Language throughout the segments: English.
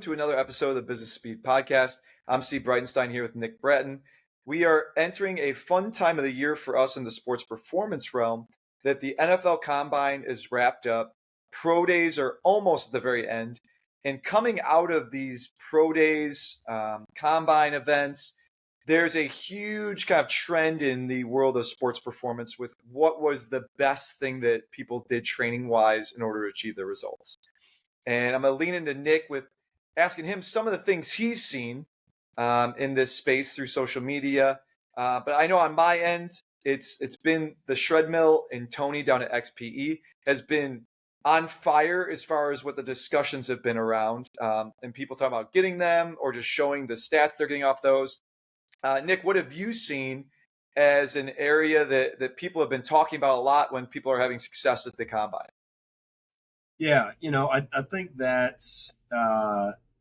to another episode of the Business Speed Podcast. I'm Steve Breitenstein here with Nick Bratton. We are entering a fun time of the year for us in the sports performance realm that the NFL Combine is wrapped up. Pro days are almost at the very end. And coming out of these pro days, combine events, there's a huge kind of trend in the world of sports performance with what was the best thing that people did training wise in order to achieve their results. And I'm going to lean into Nick with asking him some of the things he's seen in this space through social media. But I know on my end, it's been the shred mill and Tony down at XPE has been on fire as far as what the discussions have been around and people talking about getting them or just showing the stats they're getting off those. Nick, what have you seen as an area that people have been talking about a lot when people are having success at the Combine? Yeah, I think that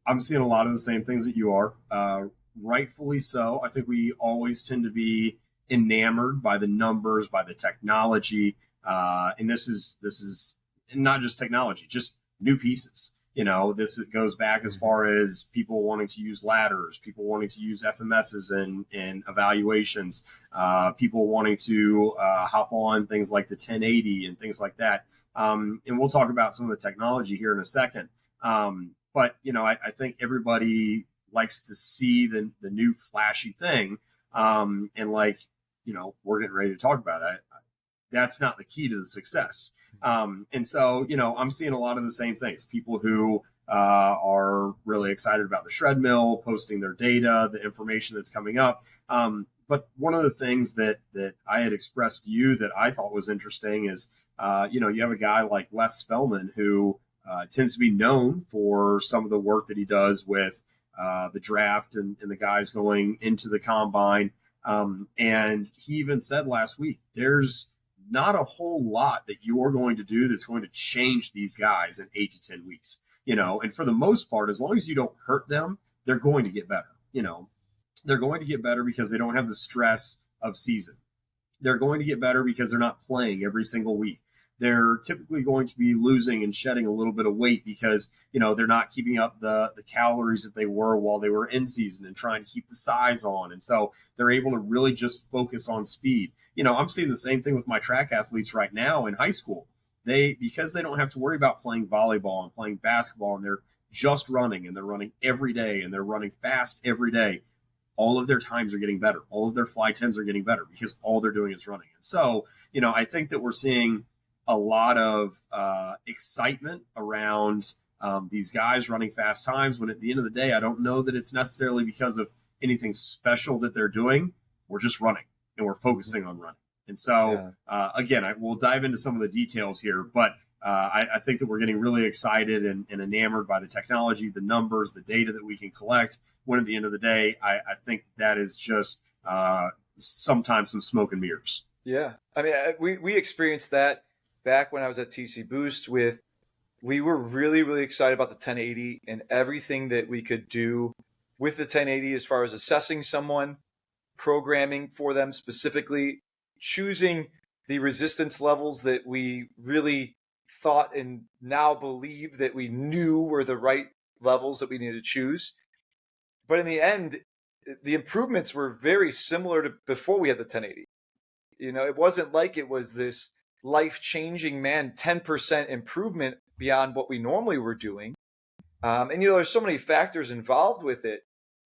I'm seeing a lot of the same things that you are. Rightfully so. I think we always tend to be enamored by the numbers, by the technology, and this is not just technology, just new pieces. This goes back as far as people wanting to use ladders, people wanting to use FMSs and evaluations, people wanting to hop on things like the 1080 and things like that. And we'll talk about some of the technology here in a second. But I think everybody likes to see the new flashy thing. And we're getting ready to talk about it. That's not the key to the success. And so, I'm seeing a lot of the same things. People who are really excited about the shred mill, posting their data, the information that's coming up. But one of the things that I had expressed to you that I thought was interesting is, you have a guy like Les Spellman who tends to be known for some of the work that he does with the draft and the guys going into the combine. And he even said last week, there's not a whole lot that you're going to do that's going to change these guys in 8 to 10 weeks, and for the most part, as long as you don't hurt them, they're going to get better. They're going to get better because they don't have the stress of season. They're going to get better because they're not playing every single week. They're typically going to be losing and shedding a little bit of weight because, they're not keeping up the calories that they were while they were in season and trying to keep the size on. And so they're able to really just focus on speed. I'm seeing the same thing with my track athletes right now in high school. Because they don't have to worry about playing volleyball and playing basketball, and they're just running and they're running every day and they're running fast every day. All of their times are getting better. All of their fly 10s are getting better because all they're doing is running. And so, I think that we're seeing a lot of excitement around these guys running fast times, when at the end of the day, I don't know that it's necessarily because of anything special that they're doing. We're just running and we're focusing on running. And so, again, we'll dive into some of the details here, but I think that we're getting really excited and enamored by the technology, the numbers, the data that we can collect, when at the end of the day, I think that is just sometimes some smoke and mirrors. Yeah. I mean, we experienced that back when I was at TC Boost we were really, really excited about the 1080 and everything that we could do with the 1080 as far as assessing someone, programming for them specifically, choosing the resistance levels that we really thought and now believe that we knew were the right levels that we needed to choose. But in the end, the improvements were very similar to before we had the 1080. It wasn't like it was this life-changing, 10% improvement beyond what we normally were doing. And, there's so many factors involved with it.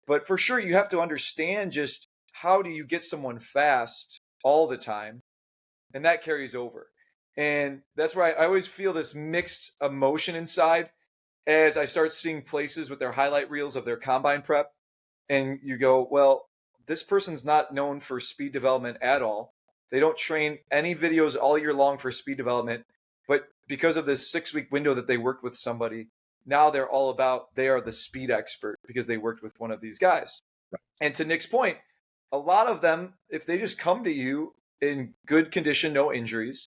But for sure, you have to understand just how do you get someone fast all the time? And that carries over. And that's why I always feel this mixed emotion inside as I start seeing places with their highlight reels of their combine prep. And you go, well, this person's not known for speed development at all. They don't train any videos all year long for speed development. But because of this 6-week window that they worked with somebody, now they are the speed expert because they worked with one of these guys. Right. And to Nick's point, a lot of them, if they just come to you in good condition, no injuries,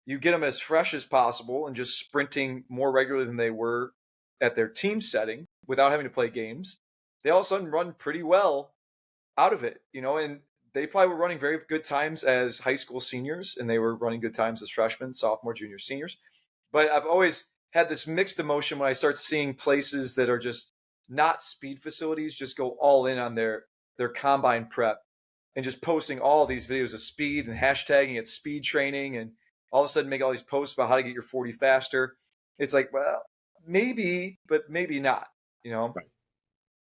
you get them as fresh as possible and just sprinting more regularly than they were at their team setting without having to play games, they all of a sudden run pretty well out of it, and they probably were running very good times as high school seniors, and they were running good times as freshmen, sophomore, junior, seniors. But I've always had this mixed emotion when I start seeing places that are just not speed facilities, just go all in on their combine prep and just posting all these videos of speed and hashtagging it speed training, and all of a sudden make all these posts about how to get your 40 faster. It's like, well, maybe, but maybe not, you know? Right.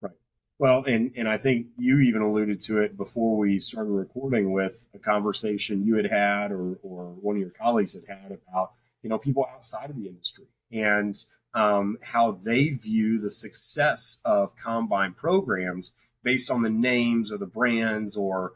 Right. Well, and I think you even alluded to it before we started recording with a conversation you had had, or one of your colleagues had about, people outside of the industry and how they view the success of combine programs based on the names or the brands or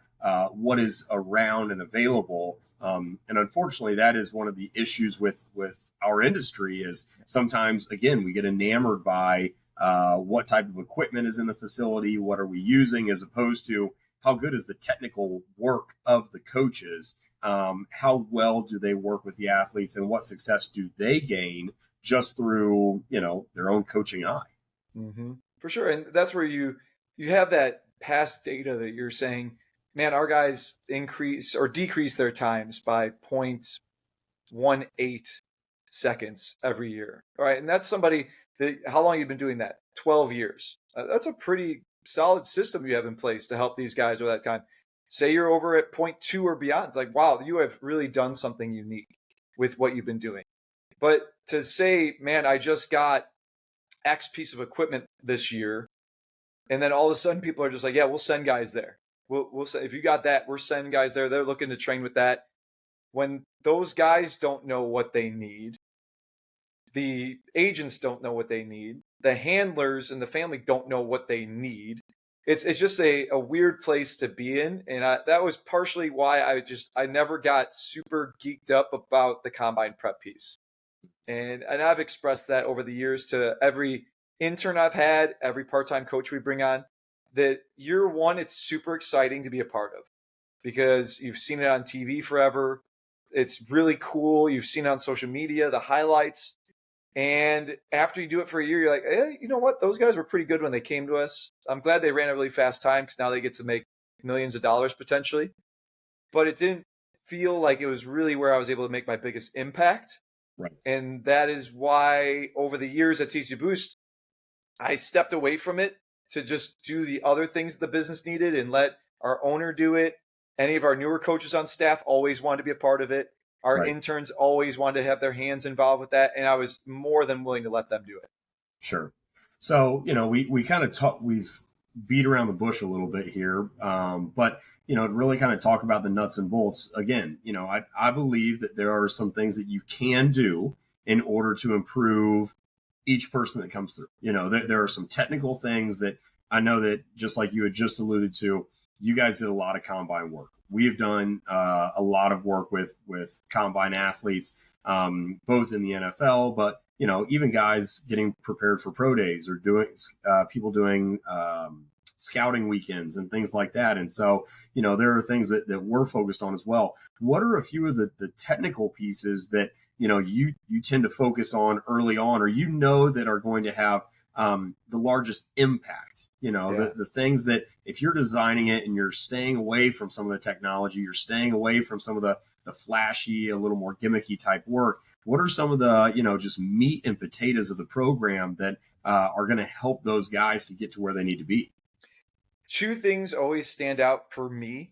what is around and available. And unfortunately, that is one of the issues with our industry is sometimes, again, we get enamored by what type of equipment is in the facility, what are we using, as opposed to how good is the technical work of the coaches, how well do they work with the athletes, and what success do they gain just through their own coaching eye. Mm-hmm. For sure. And that's where you have that past data that you're saying, man, our guys increase or decrease their times by 0.18 seconds every year. All right. And that's somebody that, how long you've been doing that? 12 years. That's a pretty solid system you have in place to help these guys over that time. Say you're over at 0.2 or beyond. It's like, wow, you have really done something unique with what you've been doing. But to say, man, I just got X piece of equipment this year, and then all of a sudden people are just like, yeah, we'll send guys there. We'll say, if you got that, we're sending guys there. They're looking to train with that. When those guys don't know what they need, the agents don't know what they need, the handlers and the family don't know what they need. It's just a weird place to be in. And that was partially why I never got super geeked up about the combine prep piece. And I've expressed that over the years to every intern I've had, every part-time coach we bring on, that year one, it's super exciting to be a part of because you've seen it on TV forever. It's really cool. You've seen it on social media, the highlights. And after you do it for a year, you're like, hey, you know what? Those guys were pretty good when they came to us. I'm glad they ran a really fast time because now they get to make millions of dollars potentially. But it didn't feel like it was really where I was able to make my biggest impact. Right. And that is why over the years at TC Boost, I stepped away from it to just do the other things the business needed and let our owner do it. Any of our newer coaches on staff always wanted to be a part of it. Our interns always wanted to have their hands involved with that. And I was more than willing to let them do it. Sure. So, we kind of we've beat around the bush a little bit here. But, to really kind of talk about the nuts and bolts again, I believe that there are some things that you can do in order to improve each person that comes through. There are some technical things that I know that, just like you had just alluded to, you guys did a lot of combine work. We've done a lot of work with combine athletes, both in the NFL, but even guys getting prepared for pro days or doing people doing scouting weekends and things like that. And so, there are things that we're focused on as well. What are a few of the technical pieces that you tend to focus on early on, or that are going to have the largest impact? The things that if you're designing it and you're staying away from some of the technology, you're staying away from some of the flashy, a little more gimmicky type work. What are some of the just meat and potatoes of the program that are going to help those guys to get to where they need to be? Two things always stand out for me.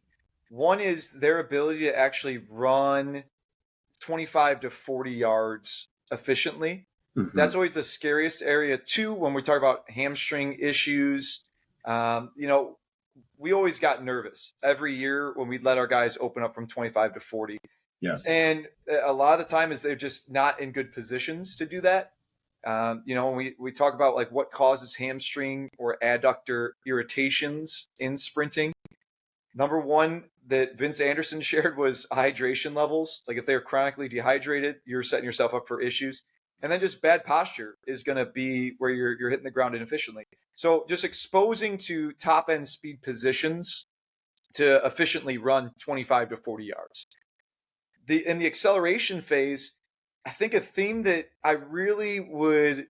One is their ability to actually run 25 to 40 yards efficiently. Mm-hmm. That's always the scariest area. Two, when we talk about hamstring issues, we always got nervous every year when we'd let our guys open up from 25 to 40. Yes. And a lot of the time is they're just not in good positions to do that. When we talk about like what causes hamstring or adductor irritations in sprinting, number one that Vince Anderson shared was hydration levels. Like if they're chronically dehydrated, you're setting yourself up for issues. And then just bad posture is going to be where you're hitting the ground inefficiently. So just exposing to top end speed positions to efficiently run 25 to 40 yards. In the acceleration phase, I think a theme that I really would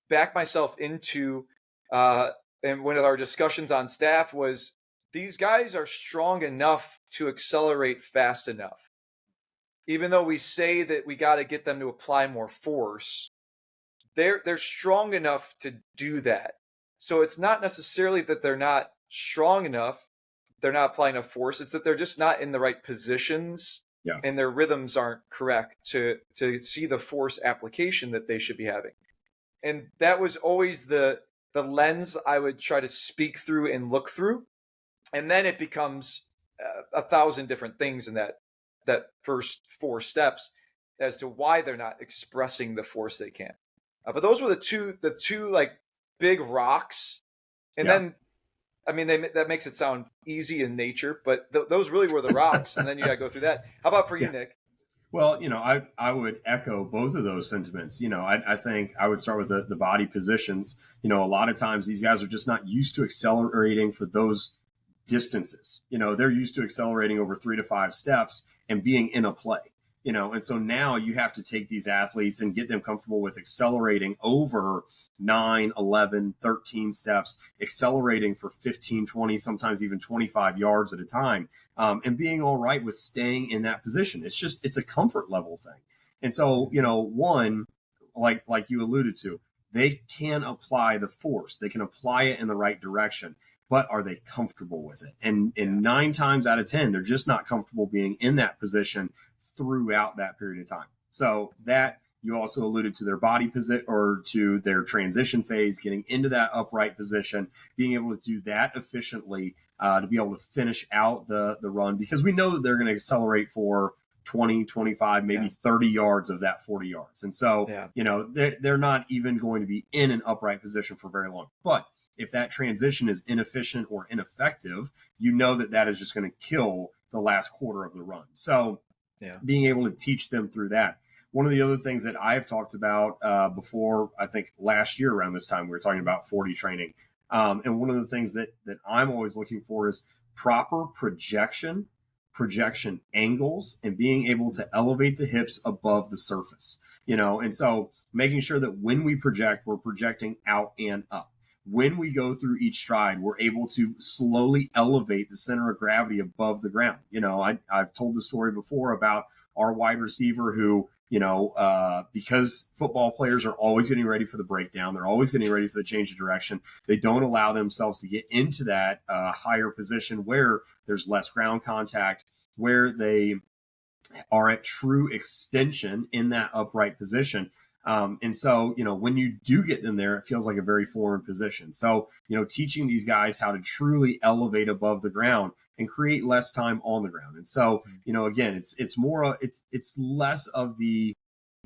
back myself into, and one of our discussions on staff was these guys are strong enough to accelerate fast enough. Even though we say that we got to get them to apply more force, they're strong enough to do that. So it's not necessarily that they're not strong enough, they're not applying enough force. It's that they're just not in the right positions Yeah. and their rhythms aren't correct to see the force application that they should be having. And that was always the lens I would try to speak through and look through. And then it becomes 1,000 different things in that first 4 steps as to why they're not expressing the force they can. But those were the two like big rocks. And Yeah. then, I mean, that makes it sound easy in nature, but those really were the rocks. And then you got to go through that. How about for you, Yeah. Nick? Well, I would echo both of those sentiments. I think I would start with the body positions. A lot of times these guys are just not used to accelerating for those distances. They're used to accelerating over 3 to 5 steps and being in a play. And so now you have to take these athletes and get them comfortable with accelerating over 9, 11, 13 steps, accelerating for 15, 20, sometimes even 25 yards at a time, and being all right with staying in that position. It's a comfort level thing. And so, one, like you alluded to, they can apply the force, they can apply it in the right direction, but are they comfortable with it? And 9 times out of 10, they're just not comfortable being in that position throughout that period of time. So that you also alluded to their body position or to their transition phase, getting into that upright position, being able to do that efficiently to be able to finish out the run, because we know that they're going to accelerate for 20, 25, maybe 30 yards of that 40 yards. And so, they're not even going to be in an upright position for very long. But if that transition is inefficient or ineffective, that is just going to kill the last quarter of the run. So being able to teach them through that. One of the other things that I've talked about before, I think last year around this time, we were talking about 40 training. And one of the things that I'm always looking for is proper projection angles, and being able to elevate the hips above the surface. And so making sure that when we project, we're projecting out and up. When we go through each stride, we're able to slowly elevate the center of gravity above the ground. I've told the story before about our wide receiver who, because football players are always getting ready for the breakdown, they're always getting ready for the change of direction. They don't allow themselves to get into that higher position where there's less ground contact, where they are at true extension in that upright position. And so, when you do get them there, it feels like a very foreign position. So, teaching these guys how to truly elevate above the ground and create less time on the ground. And so, again, it's more, it's less of the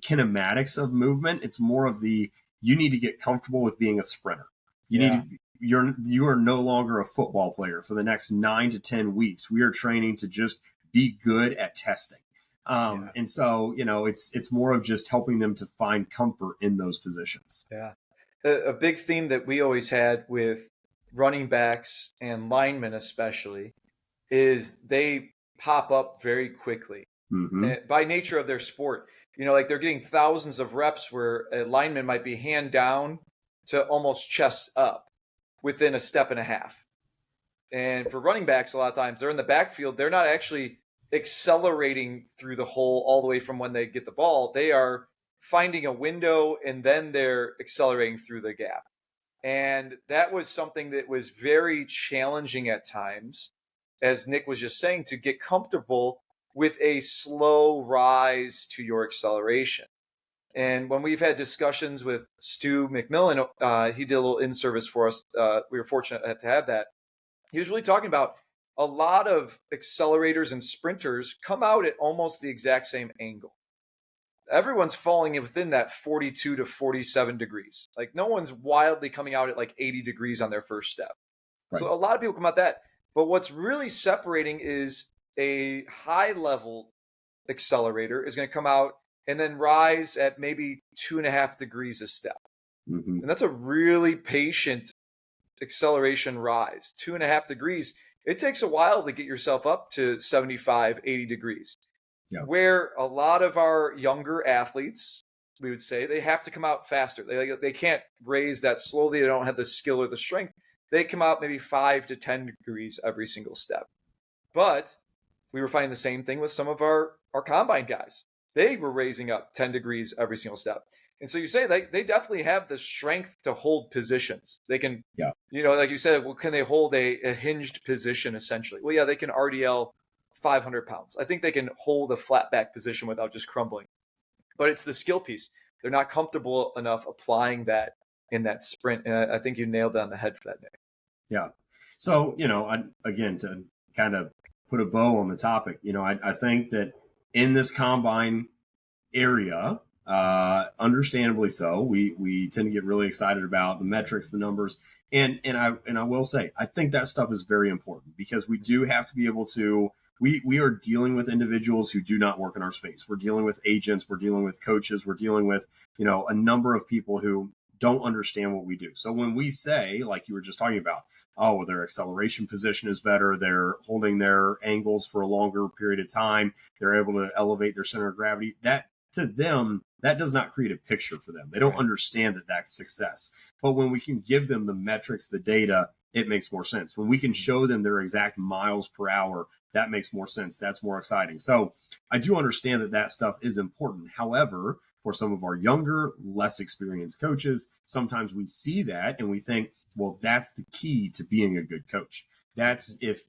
kinematics of movement. It's more of you need to get comfortable with being a sprinter. You are no longer a football player for the next 9 to 10 weeks. We are training to just be good at testing. And so, it's more of just helping them to find comfort in those positions. Yeah. A big theme that we always had with running backs and linemen, especially, is they pop up very quickly by nature of their sport. Like they're getting thousands of reps where a lineman might be hand down to almost chest up within a step and a half. And for running backs, a lot of times they're in the backfield. They're not actually accelerating through the hole all the way from when they get the ball. They are finding a window and then they're accelerating through the gap. And that was something that was very challenging at times, as Nick was just saying, to get comfortable with a slow rise to your acceleration. And when we've had discussions with Stu McMillan, he did a little in-service for us. We were fortunate to have that. He was really talking about a lot of accelerators and sprinters come out at almost the exact same angle. Everyone's falling within that 42 to 47 degrees. Like no one's wildly coming out at like 80 degrees on their first step. Right. So a lot of people come out that. But what's really separating is a high level accelerator is going to come out and then rise at maybe 2.5 degrees a step. And that's a really patient acceleration rise. 2.5 degrees. It takes a while to get yourself up to 75, 80 degrees. Yeah. Where a lot of our younger athletes, we would say, they have to come out faster. They can't raise that slowly. They don't have the skill or the strength. They come out maybe 5 to 10 degrees every single step. But we were finding the same thing with some of our combine guys. They were raising up 10 degrees every single step. And so you say they definitely have the strength to hold positions. They can, Yeah. like you said, well, can they hold a hinged position essentially? Well, yeah, they can RDL 500 pounds. I think they can hold a flat back position without just crumbling. But it's the skill piece. They're not comfortable enough applying that in that sprint. And I think you nailed it on the head for that, Nick. Yeah. So, again, to kind of put a bow on the topic, I think that in this combine area, understandably so, we tend to get really excited about the metrics, the numbers. And I will say, I think that stuff is very important because we do have to be able to, we are dealing with individuals who do not work in our space. We're dealing with agents, we're dealing with coaches, we're dealing with, a number of people who don't understand what we do. So when we say, like you were just talking about, oh, their acceleration position is better, they're holding their angles for a longer period of time, they're able to elevate their center of gravity, that to them, that does not create a picture for them. They don't understand that that's success. But when we can give them the metrics, the data, it makes more sense. When we can show them their exact miles per hour, that makes more sense. That's more exciting. So I do understand that that stuff is important. However, for some of our younger, less experienced coaches, sometimes we see that and we think, well, that's the key to being a good coach. That's if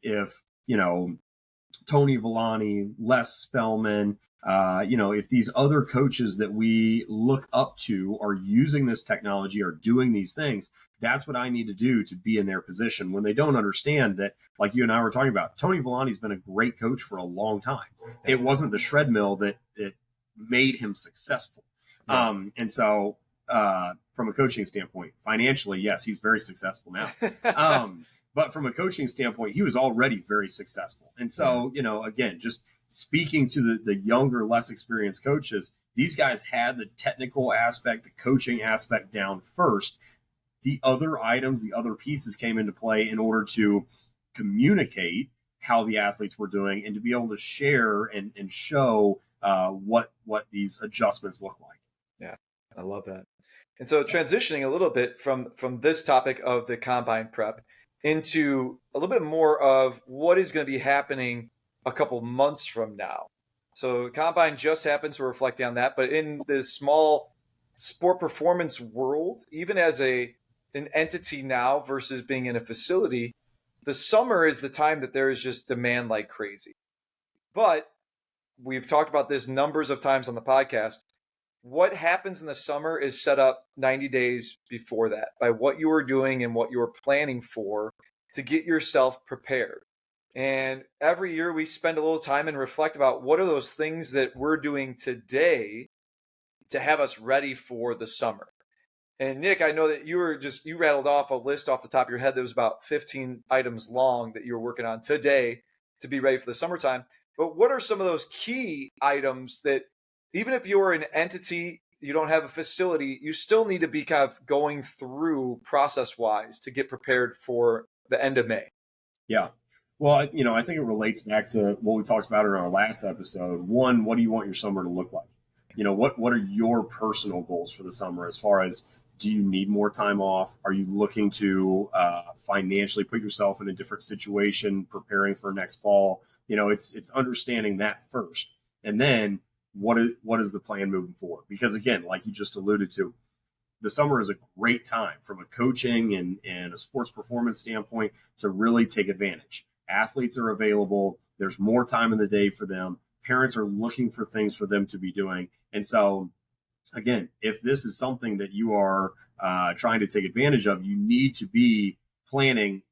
Tony Villani, Les Spellman, if these other coaches that we look up to are using this technology, are doing these things, that's what I need to do to be in their position. When they don't understand that, like you and I were talking about, Tony Villani's been a great coach for a long time. It wasn't the shred mill that made him successful. Yeah. And so from a coaching standpoint, financially, yes, he's very successful now. But from a coaching standpoint, he was already very successful. And so, again, just speaking to the younger, less experienced coaches, these guys had the technical aspect, the coaching aspect down first. The other items, the other pieces came into play in order to communicate how the athletes were doing and to be able to share and show what these adjustments look like. Yeah, I love that. And so transitioning a little bit from this topic of the combine prep into a little bit more of what is going to be happening a couple months from now. So combine just happened, so we're reflecting on that. But in this small sport performance world, even as an entity now versus being in a facility, the summer is the time that there is just demand like crazy. But we've talked about this numbers of times on the podcast. What happens in the summer is set up 90 days before that by what you are doing and what you are planning for to get yourself prepared. And every year we spend a little time and reflect about what are those things that we're doing today to have us ready for the summer. And Nick, I know that you rattled off a list off the top of your head that was about 15 items long that you were working on today to be ready for the summertime. But what are some of those key items that even if you're an entity, you don't have a facility, you still need to be kind of going through process-wise to get prepared for the end of May? Yeah. Well, I think it relates back to what we talked about in our last episode. One, what do you want your summer to look like? What are your personal goals for the summer as far as, do you need more time off? Are you looking to financially put yourself in a different situation, preparing for next fall? It's understanding that first. And then what is the plan moving forward? Because again, like you just alluded to, the summer is a great time from a coaching and a sports performance standpoint to really take advantage. Athletes are available. There's more time in the day for them. Parents are looking for things for them to be doing. And so, again, if this is something that you are trying to take advantage of, you need to be planning.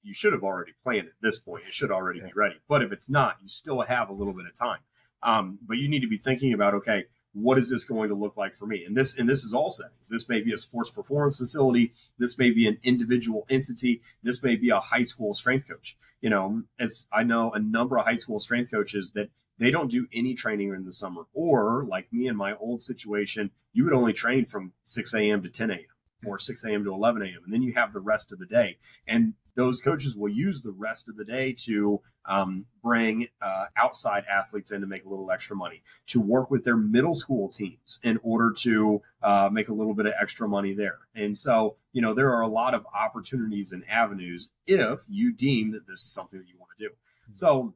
You should have already planned at this point. It should already be ready. But if it's not, you still have a little bit of time. But you need to be thinking about, okay, what is this going to look like for me? And this is all settings. This may be a sports performance facility. This may be an individual entity. This may be a high school strength coach. As I know a number of high school strength coaches that they don't do any training in the summer. Or like me in my old situation, you would only train from 6 a.m. to 10 a.m. or 6 a.m. to 11 a.m. And then you have the rest of the day. And those coaches will use the rest of the day to bring outside athletes in to make a little extra money, to work with their middle school teams in order to make a little bit of extra money there. And so, there are a lot of opportunities and avenues if you deem that this is something that you want to do. So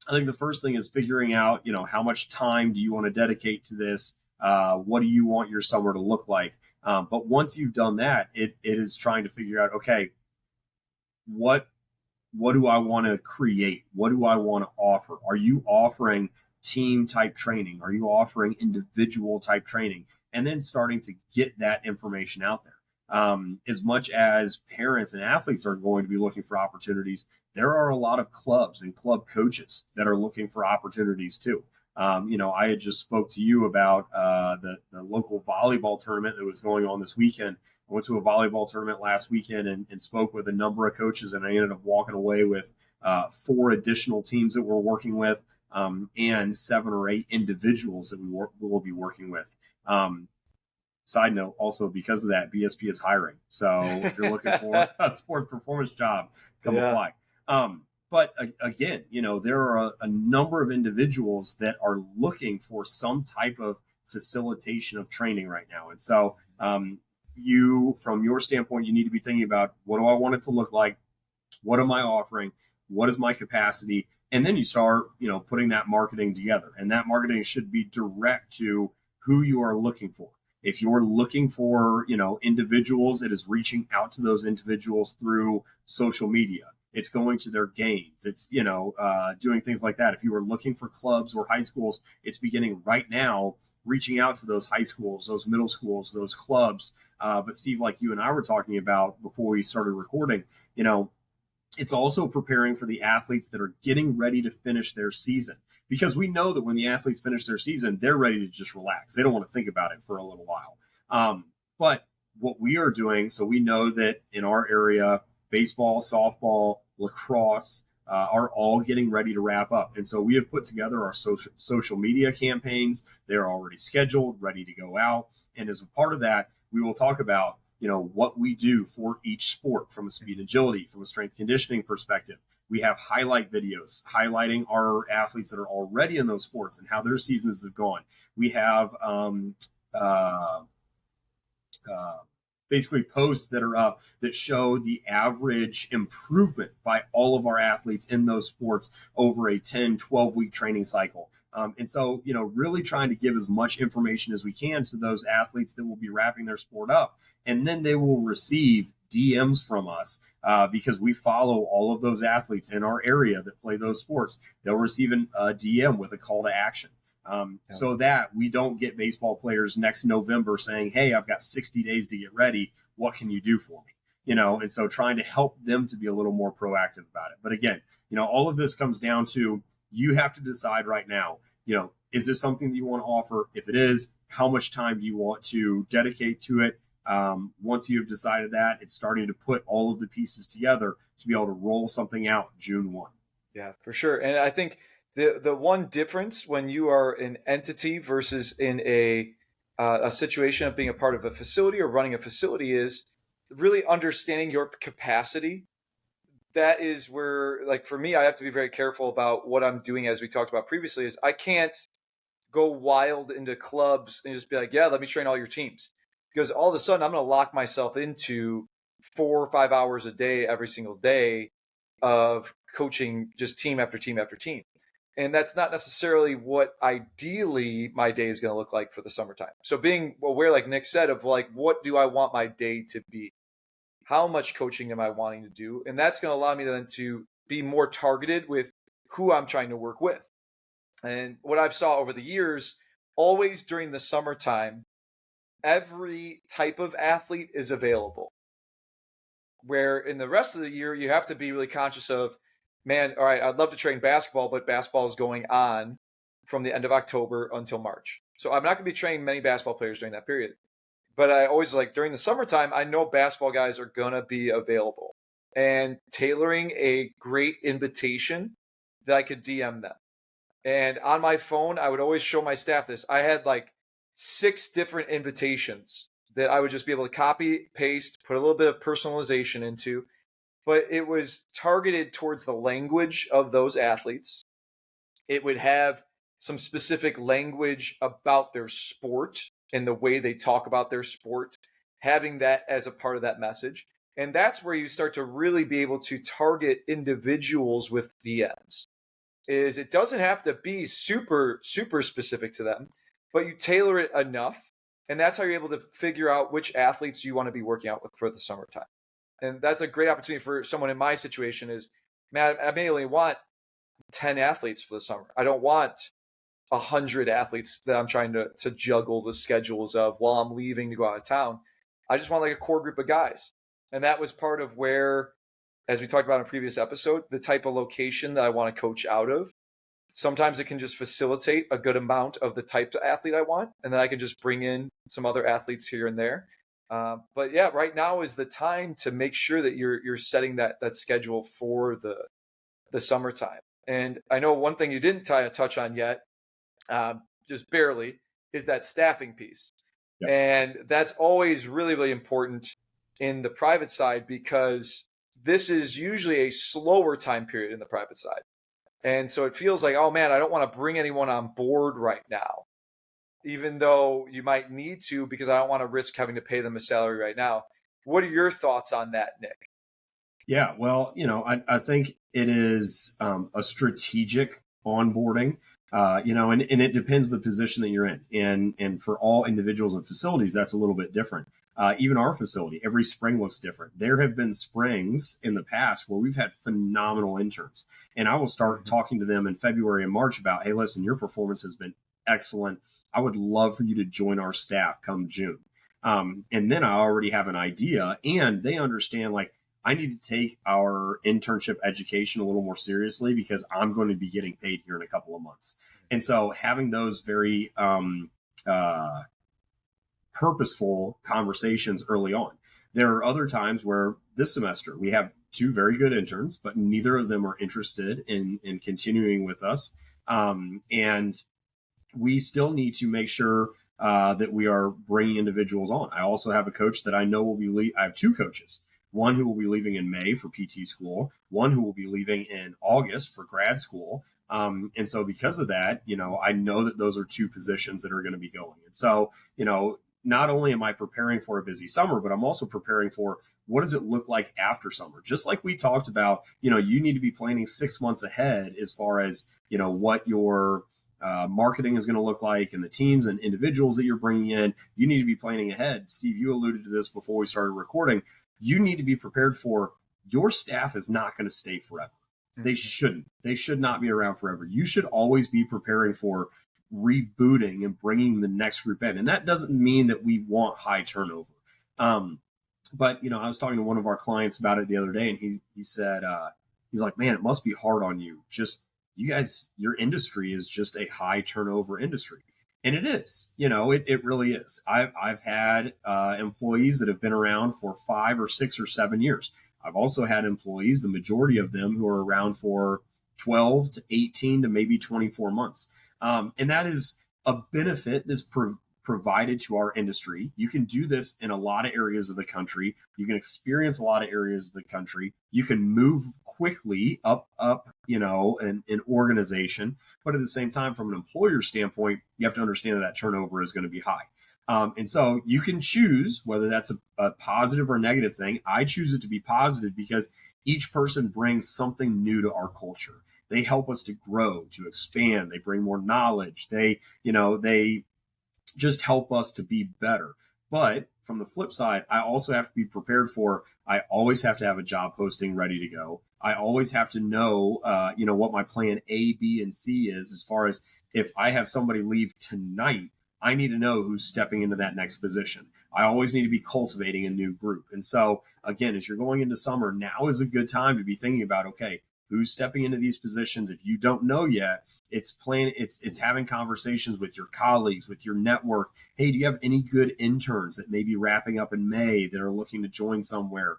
I think the first thing is figuring out, how much time do you want to dedicate to this? What do you want your summer to look like? But once you've done that, it is trying to figure out, okay, what what do I want to create? What do I want to offer? Are you offering team type training? Are you offering individual type training? And then starting to get that information out there. As much as parents and athletes are going to be looking for opportunities, there are a lot of clubs and club coaches that are looking for opportunities too. I had just spoke to you about the local volleyball tournament that was going on this weekend. I went to a volleyball tournament last weekend and spoke with a number of coaches, and I ended up walking away with 4 additional teams that we're working with, and 7 or 8 individuals that will be working with. Side note, also because of that, BSP is hiring. So if you're looking for a sports performance job, come apply. But again, there are a number of individuals that are looking for some type of facilitation of training right now. And so from your standpoint, you need to be thinking about, what do I want it to look like? What am I offering? What is my capacity? And then you start, putting that marketing together. And that marketing should be direct to who you are looking for. If you're looking for, individuals, it is reaching out to those individuals through social media. It's going to their games. It's, doing things like that. If you are looking for clubs or high schools, it's beginning right now, reaching out to those high schools, those middle schools, those clubs. But Steve, like you and I were talking about before we started recording, it's also preparing for the athletes that are getting ready to finish their season. Because we know that when the athletes finish their season, they're ready to just relax. They don't want to think about it for a little while. But what we are doing, so we know that in our area, baseball, softball, lacrosse are all getting ready to wrap up. And so we have put together our social media campaigns. They're already scheduled, ready to go out. And as a part of that, we will talk about, what we do for each sport from a speed agility, from a strength conditioning perspective. We have highlight videos highlighting our athletes that are already in those sports and how their seasons have gone. We have basically posts that are up that show the average improvement by all of our athletes in those sports over a 10, 12-week training cycle. And so, really trying to give as much information as we can to those athletes that will be wrapping their sport up. And then they will receive DMs from us because we follow all of those athletes in our area that play those sports. They'll receive a DM with a call to action. So that we don't get baseball players next November saying, hey, I've got 60 days to get ready. What can you do for me? And so trying to help them to be a little more proactive about it. But again, all of this comes down to, you have to decide right now, is this something that you want to offer? If it is, how much time do you want to dedicate to it? Once you've decided that, it's starting to put all of the pieces together to be able to roll something out June 1. Yeah, for sure. And I think the one difference when you are an entity versus in a situation of being a part of a facility or running a facility is really understanding your capacity. That is where, like, for me, I have to be very careful about what I'm doing, as we talked about previously, is I can't go wild into clubs and just be like, yeah, let me train all your teams. Because all of a sudden I'm going to lock myself into 4 or 5 hours a day, every single day of coaching just team after team after team. And that's not necessarily what ideally my day is going to look like for the summertime. So being aware, like Nick said, of like, what do I want my day to be? How much coaching am I wanting to do? And that's going to allow me then to be more targeted with who I'm trying to work with. And what I've saw over the years, always during the summertime, every type of athlete is available. Where in the rest of the year, you have to be really conscious of, man, all right, I'd love to train basketball, but basketball is going on from the end of October until March. So I'm not going to be training many basketball players during that period. But I always during the summertime, I know basketball guys are going to be available. And tailoring a great invitation that I could DM them. And on my phone, I would always show my staff this. I had 6 different invitations that I would just be able to copy, paste, put a little bit of personalization into. But it was targeted towards the language of those athletes. It would have some specific language about their sport and the way they talk about their sport, having that as a part of that message. And that's where you start to really be able to target individuals with DMs. Is it doesn't have to be super, super specific to them, but you tailor it enough. And that's how you're able to figure out which athletes you want to be working out with for the summertime. And that's a great opportunity for someone in my situation is, man, I may only want 10 athletes for the summer. I don't want 100 athletes that I'm trying to juggle the schedules of while I'm leaving to go out of town. I just want like a core group of guys. And that was part of where, as we talked about in a previous episode, the type of location that I want to coach out of. Sometimes it can just facilitate a good amount of the type of athlete I want, and then I can just bring in some other athletes here and there. But yeah, right now is the time to make sure that you're setting that schedule for the summertime. And I know one thing you didn't touch on yet, just barely, is that staffing piece. Yep. And that's always really, really important in the private side because this is usually a slower time period in the private side. And so it feels like, oh man, I don't want to bring anyone on board right now, even though you might need to, because I don't want to risk having to pay them a salary right now. What are your thoughts on that, Nick? Yeah, well, I think it is a strategic onboarding, and it depends the position that you're in. And for all individuals and facilities, that's a little bit different. Even our facility, every spring looks different. There have been springs in the past where we've had phenomenal interns. And I will start talking to them in February and March about, hey, listen, your performance has been excellent. I would love for you to join our staff come June. And then I already have an idea and they understand like, I need to take our internship education a little more seriously because I'm going to be getting paid here in a couple of months. And so having those very purposeful conversations early on. There are other times where this semester we have 2 very good interns, but neither of them are interested in continuing with us. And we still need to make sure that we are bringing individuals on. I also have a coach that I know will be I have 2 coaches. One who will be leaving in May for PT school, one who will be leaving in August for grad school. And so because of that, I know that those are 2 positions that are going to be going. And so, not only am I preparing for a busy summer, but I'm also preparing for what does it look like after summer? Just like we talked about, you need to be planning 6 months ahead as far as, what your marketing is going to look like and the teams and individuals that you're bringing in. You need to be planning ahead. Steve, you alluded to this before we started recording. You need to be prepared for your staff is not going to stay forever. They shouldn't. They should not be around forever. You should always be preparing for rebooting and bringing the next group in. And that doesn't mean that we want high turnover. But, I was talking to one of our clients about it the other day, and he said, he's like, man, it must be hard on you. Just you guys, your industry is just a high turnover industry. And it is, it really is. I've had employees that have been around for 5 or 6 or 7 years. I've also had employees, the majority of them, who are around for 12 to 18 to maybe 24 months. And that is a benefit that's provided to our industry. You can do this in a lot of areas of the country. You can experience a lot of areas of the country. You can move quickly up, an organization. But at the same time, from an employer standpoint, you have to understand that turnover is going to be high. And so you can choose whether that's a positive or negative thing. I choose it to be positive because each person brings something new to our culture. They help us to grow, to expand. They bring more knowledge. They just help us to be better. But from the flip side, I also have to be prepared I always have to have a job posting ready to go. I always have to know, what my plan A, B, and C is as far as if I have somebody leave tonight, I need to know who's stepping into that next position. I always need to be cultivating a new group. And so again, as you're going into summer, now is a good time to be thinking about, okay, who's stepping into these positions. If you don't know yet, it's having conversations with your colleagues, with your network. Hey, do you have any good interns that may be wrapping up in May that are looking to join somewhere?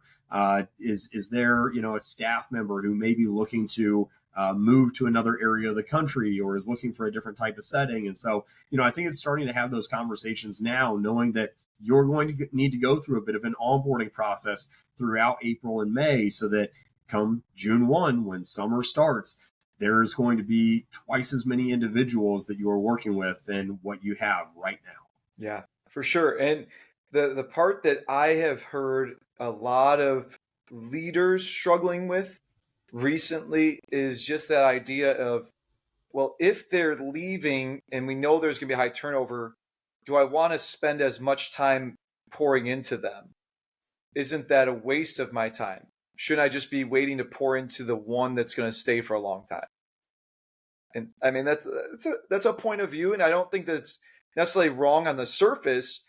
Is there, a staff member who may be looking to move to another area of the country or is looking for a different type of setting? And so, I think it's starting to have those conversations now, knowing that you're going to need to go through a bit of an onboarding process throughout April and May so that come June 1, when summer starts, there's going to be twice as many individuals that you are working with than what you have right now. Yeah, for sure. And the part that I have heard a lot of leaders struggling with recently is just that idea of well, if they're leaving and we know there's going to be high turnover, do I want to spend as much time pouring into them? Isn't that a waste of my time? Shouldn't I just be waiting to pour into the one that's going to stay for a long time? And I mean, that's a point of view, and I don't think that's necessarily wrong on the surface.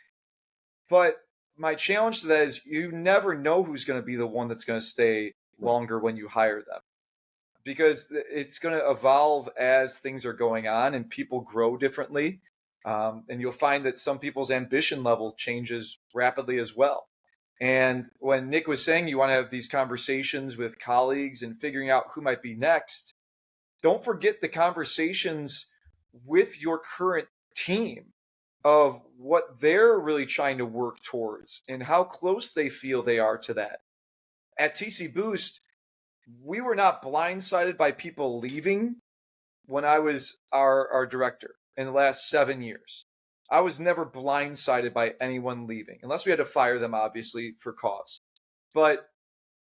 But my challenge to that is you never know who's going to be the one that's going to stay longer when you hire them, because it's going to evolve as things are going on and people grow differently. And you'll find that some people's ambition level changes rapidly as well. And when Nick was saying you want to have these conversations with colleagues and figuring out who might be next, don't forget the conversations with your current team of what they're really trying to work towards and how close they feel they are to that. At TC Boost, we were not blindsided by people leaving when I was our director in the last 7 years. I was never blindsided by anyone leaving, unless we had to fire them, obviously, for cause. But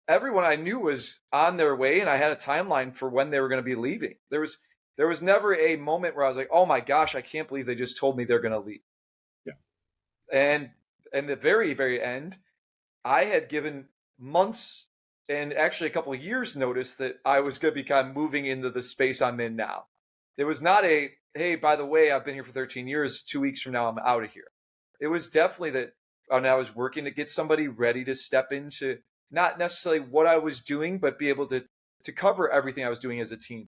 everyone I knew was on their way, and I had a timeline for when they were going to be leaving. There was never a moment where I was like, oh my gosh, I can't believe they just told me they're going to leave. Yeah. And the very, very end, I had given months and actually a couple of years notice that I was going to be kind of moving into the space I'm in now. There was not a, hey, by the way, I've been here for 13 years. 2 weeks from now, I'm out of here. It was definitely that I was working to get somebody ready to step into not necessarily what I was doing, but be able to cover everything I was doing as a team.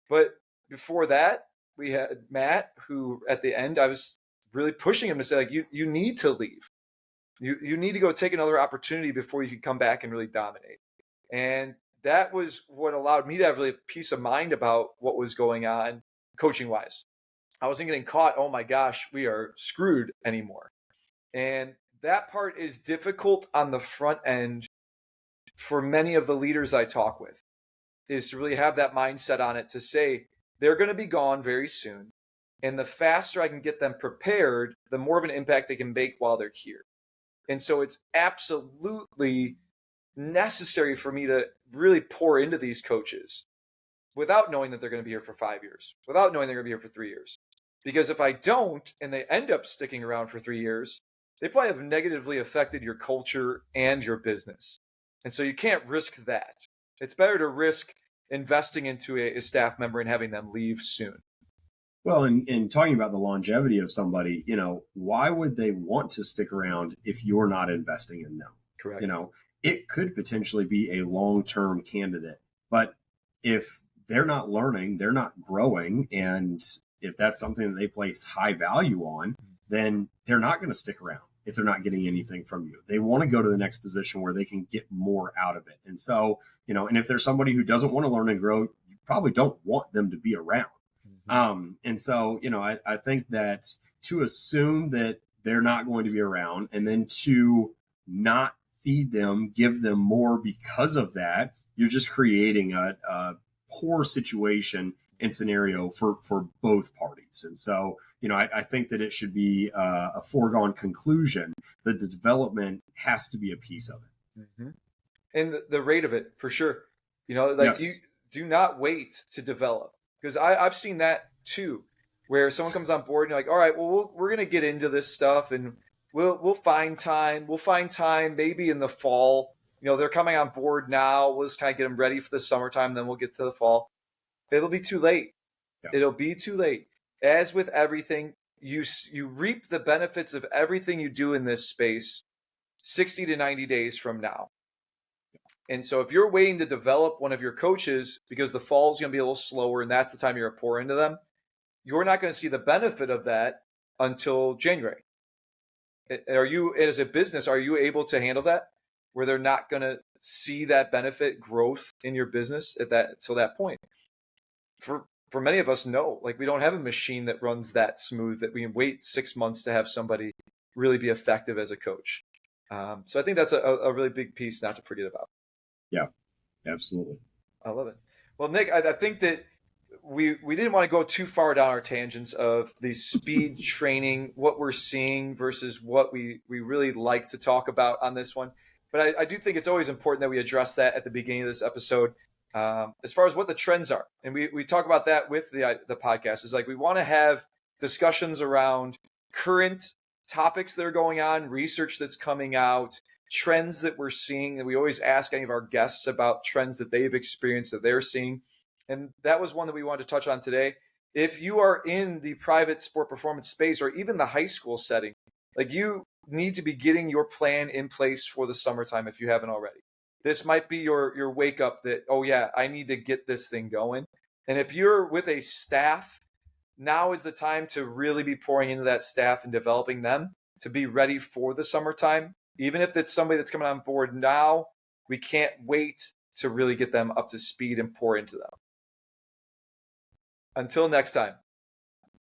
But before that, we had Matt, who at the end, I was really pushing him to say, like, you need to leave. You need to go take another opportunity before you can come back and really dominate. And that was what allowed me to have really peace of mind about what was going on coaching wise. I wasn't getting caught, oh my gosh, we are screwed anymore. And that part is difficult on the front end for many of the leaders I talk with, is to really have that mindset on it to say they're going to be gone very soon. And the faster I can get them prepared, the more of an impact they can make while they're here. And so it's absolutely necessary for me to really pour into these coaches without knowing that they're going to be here for 5 years, without knowing they're going to be here for 3 years. Because if I don't, and they end up sticking around for 3 years, they probably have negatively affected your culture and your business. And so you can't risk that. It's better to risk investing into a staff member and having them leave soon. Well, in talking about the longevity of somebody, why would they want to stick around if you're not investing in them? Correct. It could potentially be a long-term candidate, but if they're not learning, they're not growing, and if that's something that they place high value on, then they're not going to stick around if they're not getting anything from you. They want to go to the next position where they can get more out of it. And so, and if there's somebody who doesn't want to learn and grow, you probably don't want them to be around. And so, I think that to assume that they're not going to be around and then to not feed them, give them more because of that, you're just creating a poor situation and scenario for both parties. And so, I think that it should be a foregone conclusion that the development has to be a piece of it. Mm-hmm. And the rate of it, for sure. Yes. You do not wait to develop. Because I've seen that too, where someone comes on board and you're like, all right, well, we're going to get into this stuff and we'll find time. We'll find time maybe in the fall. They're coming on board now. We'll just kind of get them ready for the summertime. Then we'll get to the fall. It'll be too late. Yeah. It'll be too late. As with everything, you reap the benefits of everything you do in this space 60 to 90 days from now. And so if you're waiting to develop one of your coaches because the fall is going to be a little slower and that's the time you're going to pour into them, you're not going to see the benefit of that until January. Are you, as a business, are you able to handle that where they're not going to see that benefit growth in your business at that till that point? For many of us, no. Like, we don't have a machine that runs that smooth that we can wait 6 months to have somebody really be effective as a coach. So I think that's a really big piece not to forget about. Yeah, absolutely. I love it. Well, Nick, I think that we didn't want to go too far down our tangents of the speed training, what we're seeing versus what we really like to talk about on this one. But I do think it's always important that we address that at the beginning of this episode. as far as what the trends are. And we talk about that with the podcast, is like we want to have discussions around current topics that are going on, research that's coming out, trends that we're seeing. And we always ask any of our guests about trends that they've experienced, that they're seeing. And that was one that we wanted to touch on today. If you are in the private sport performance space, or even the high school setting, like, you need to be getting your plan in place for the summertime if you haven't already. This might be your wake up that, oh yeah, I need to get this thing going. And if you're with a staff, now is the time to really be pouring into that staff and developing them to be ready for the summertime. Even if it's somebody that's coming on board now, we can't wait to really get them up to speed and pour into them. Until next time.